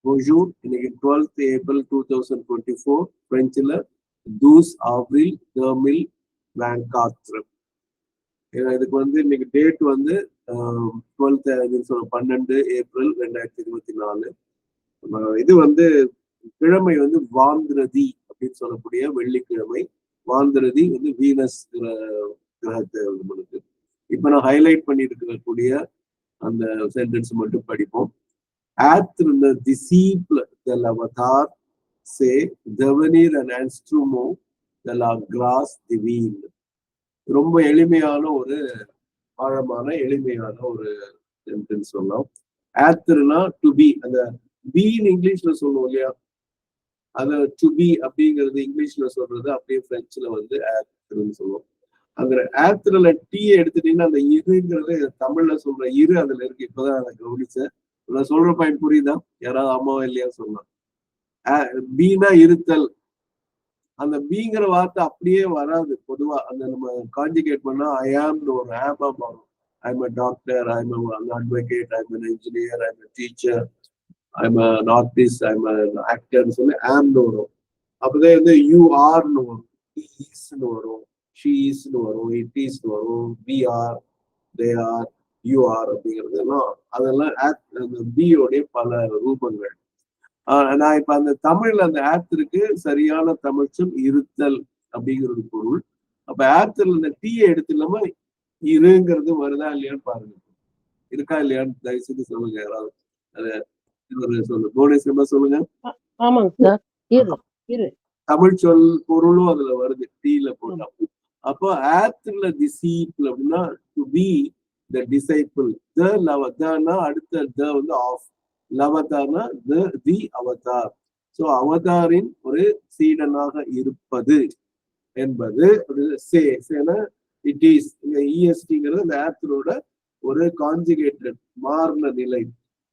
Bonjour, இன்னைக்கு 12th April 2024 பிரெஞ்சுல 12 avril 2024. இதுக்கு வந்து இன்னைக்கு டேட் வந்து 12 ஏப்ரல் 2024. இது வந்து கிழமை வந்து வாந்திரதி அப்படின்னு சொல்லக்கூடிய வெள்ளிக்கிழமை. வாந்திரதி வந்து வீனஸ் கிரகத்தை நம்மளுக்கு. இப்ப நான் ஹைலைட் பண்ணிட்டு இருக்கக்கூடிய அந்த சென்டென்ஸ் மட்டும் படிப்போம். Être le disciple de l'avatar, c'est devenir un instrument de la grâce divine. ரொம்ப எளிமையான ஒரு ஆழமான எளிமையான ஒரு சென்டென்ஸ் சொல்லலாம். ஆத்ருனா டு பி, அந்த பீன்னு இங்கிலீஷ்ல சொல்லுவோம் இல்லையா, அத டு பி அப்படிங்கிறது இங்கிலீஷ்ல சொல்றது அப்படியே பிரெஞ்சுல வந்து ஆத்ருன்னு சொல்லுவோம். அந்த ஆத்ருல டீ எடுத்துட்டீங்கன்னா அந்த இருங்கிறது தமிழ்ல சொல்ற இரு அதுல இருக்கு. இப்பதான் அதை கவனிச்சேன். நான் சொல்ற பாயிண்ட் புரியுதா? யாராவது அம்மாவா இல்லையா சொல்லலாம். பீனா இருத்தல். அந்த பீங்கிற வார்த்தை அப்படியே வராது பொதுவா. அந்த நம்ம கான்ஜுகேட் பண்ணா ஐ ஆம்னு ஒரு ஆமா மாறும். I'm a doctor, I'm an advocate, I'm an engineer, I'm a teacher, I'm an artist, I'm an ஆக்டர்னு சொல்லி ஆம்னு வரும். அப்பதான் வந்து யூ ஆர்னு வரும், ஈஸ்னு வரும், ஷீ ஈஸ்னு வரும், இட் ஈஸ்னு வரும், we are, they are, you are அப்படிங்கிறதுலாம் அதெல்லாம் பியோடைய பல ரூபங்கள். நான் இப்ப அந்த தமிழ்ல அந்த ஆத்திற்கு சரியான தமிழ்ச்சொல் இருத்தல் அப்படிங்கிறது பொருள். அப்ப ஆத்தில் இந்த டீயை எடுத்து இல்லாம இருங்கிறது வருதா இல்லையான்னு பாருங்க. இருக்கா இல்லையான்னு தயவு செய்து சொல்லுங்க. யாராவது அது சொல்லு புவனேஸ்வரமா சொல்லுங்க. தமிழ் சொல் பொருளும் அதுல வருது டீல போட்டா. அப்போ ஆத்துல டிசீபிள் அப்படின்னா to be the disciple. The lavadana அடுத்த the வந்து ஆஃப், லவதானா the அவதார். சோ அவதாரின் ஒரு சீடனாக இருப்பது என்பது சேனா இட் இஸ். இந்த இஎஸ்டிங்கிறது அந்த ஆப்டரோட ஒரு கான்ஜுகேட்டட் மாறின நிலை.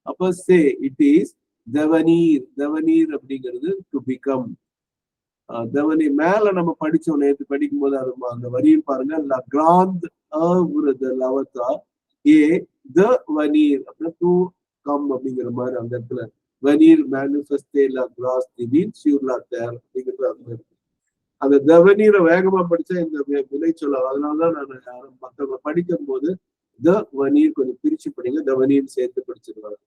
அப்ப சே இட் இஸ் தவனீர். தவனீர் அப்படிங்கிறது டு பிகம். தவனி மேல நம்ம படிச்சோம் நேற்று படிக்கும் போது அது அந்த வரியும் பாருங்க. la grande œuvre de l'avatar est de venir அப்படின்னா டு கம் அப்படிங்கிற மாதிரி அந்த இடத்துல venir manifester la grâce divine sur la terre அப்படிங்கிறது அந்த இருக்கு. அந்த தவனீரை வேகமா படிச்சா இந்த வினை சொல்ல. அதனாலதான் நான் மற்றவங்க படிக்கும் போது த வனீர் கொஞ்சம் பிரிச்சு படிங்க, தவனீர் சேர்த்து படிச்சிருவாங்க.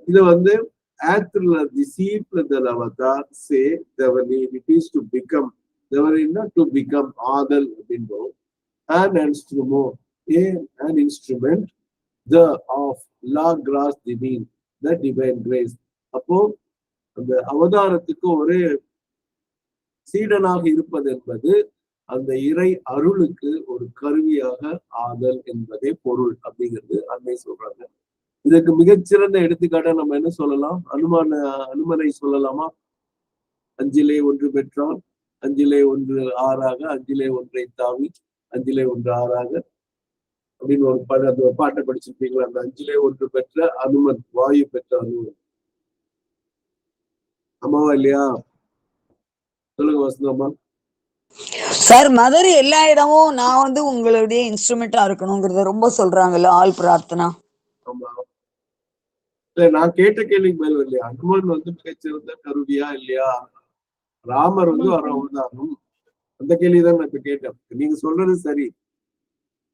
இது வந்து être le disciple de l'avatar, c'est devenir. It is to become. devenir to become, ஆதல் அப்படின்றோம். an instrument, an instrument the of la grâce divine, the divine grace. அப்போ அந்த அவதாரத்துக்கு ஒரு சீடனாக இருப்பது என்பது அந்த இறை அருளுக்கு ஒரு கருவியாக ஆதல் என்பதே பொருள் அப்படிங்கிறது அன்னை சொல்றாங்க. இதற்கு மிகச்சிறந்த எடுத்துக்காட்டா நம்ம என்ன சொல்லலாம்? அனுமனை சொல்லலாமா? 5 1 பெற்றான், 5 1 6 5 1 தாவி, 5 1 6 அப்படின்னு ஒரு பாட்டை படிச்சிருப்பீங்களா? அந்த 5 1 பெற்ற அனுமன், வாயு பெற்ற அனுமன். அம்மாவா இல்லையா? சொல்லுங்க வசந்தம்மா. சார், மதர் எல்லா இடமும் நான் வந்து உங்களுடைய இன்ஸ்ட்ருமெண்டா இருக்கணுங்கிறத ரொம்ப சொல்றாங்கல்ல, ஆள் பிரார்த்தனா. ஆமா, நான் கேட்ட கேள்விக்கு பதில் இல்லையா? அனுமன் வந்து மிகச்சிறந்த கருவியா இல்லையா? ராமர் வந்து அவதாரம். அந்த கேள்விதான் நான் இப்ப கேட்டேன். நீங்க சொல்றது சரி,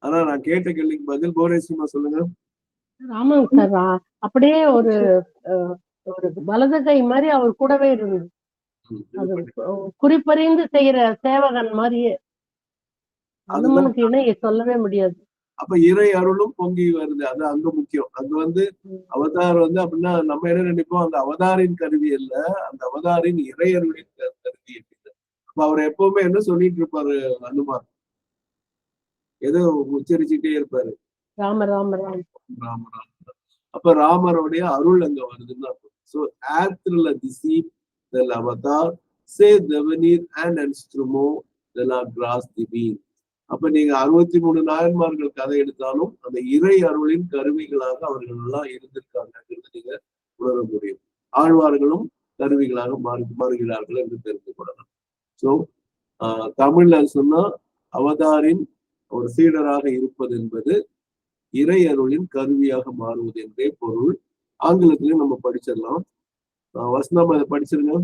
ஆனா நான் கேட்ட கேள்விக்கு பதில் புவனேஸ்வரமா சொல்லுங்க. ஆமாங்க சார், அப்படியே ஒரு வலது கை மாதிரி அவர் கூடவே இருந்தது. குறிப்பறிந்து செய்யற சேவகன் மாதிரியே. அனுமனுக்கு இணைய சொல்லவே முடியாது. அப்ப இறை அருளும் பொங்கி வருது. அது அங்க முக்கியம். அங்க வந்து அவதார் வந்து அப்படின்னா நம்ம என்ன நினைப்போம், அந்த அவதாரின் கருவி அல்ல, அந்த அவதாரின் இறை அருளின் கருவி. அப்ப அவர் எப்பவுமே என்ன சொல்லிட்டு இருப்பாரு அனுமான்? ஏதோ உச்சரிச்சுட்டே இருப்பாரு, ராம ராம ராம் ராம ராம். அப்ப ராமருடைய அருள் அங்க வருதுன்னு அர்த்தம். So être le disciple de l'avatar, c'est devenir un instrument de la grâce divine. அப்ப நீங்க 63 நாயன்மார்கள் கதை எடுத்தாலும் அந்த இறை அருளின் கருவிகளாக அவர்கள் எல்லாம் இருந்திருக்காங்க நீங்க உணர முடியும். ஆழ்வார்களும் கருவிகளாக மாறுகிறார்கள் என்று தெரிந்து கொள்ளலாம். சோ தமிழ்ல சொன்னா அவதாரின் ஒரு சீடராக இருப்பது என்பது இறை அருளின் கருவியாக மாறுவது என்றே பொருள். ஆங்கிலத்திலயும் நம்ம படிச்சிடலாம். வசனம் அதை படிச்சிருங்க.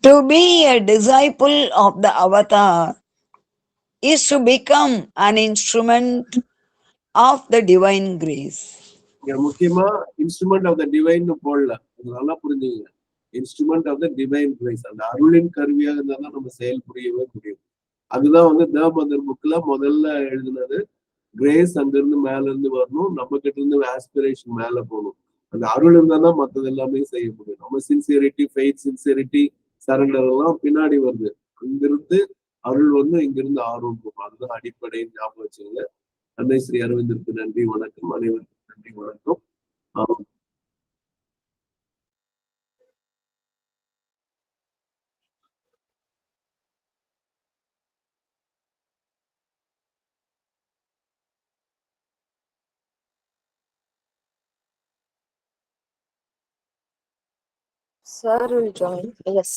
To be a disciple of the avatar is to become an instrument of the divine grace. இங்க முக்கியமா இன்ஸ்ட்ருமெண்ட் ஆஃப் த டிவைன் போடல, அது நல்லா புரிஞ்சுங்க. Instrument of the divine grace, அந்த அருளின் கருவியாக இருந்தா தான் நம்ம செயல் புரியவே முடியும். அதுதான் வந்து த மதர் புக்ல முதல்ல எழுதுனது. கிரேஸ் அங்கிருந்து மேல இருந்து வரணும், நம்ம கிட்ட இருந்து ஆஸ்பிரேஷன் மேல போகணும். அந்த அருள் இருந்தா தான் மற்றது எல்லாமே செய்ய முடியும். நம்ம சின்சியரிட்டி, ஃபெய்த், சின்சியரிட்டி, சரண்டர் எல்லாம் பின்னாடி வருது. அங்கிருந்து அருள் வந்து இங்கிருந்து ஆர்வம் போகும். அதுதான் அடிப்படைன்னு ஞாபகம் வச்சுங்க. அன்னை ஸ்ரீ அரவிந்தருக்கு நன்றி, வணக்கம். அனைவருக்கும் நன்றி, வணக்கம். Sir will join. Yes.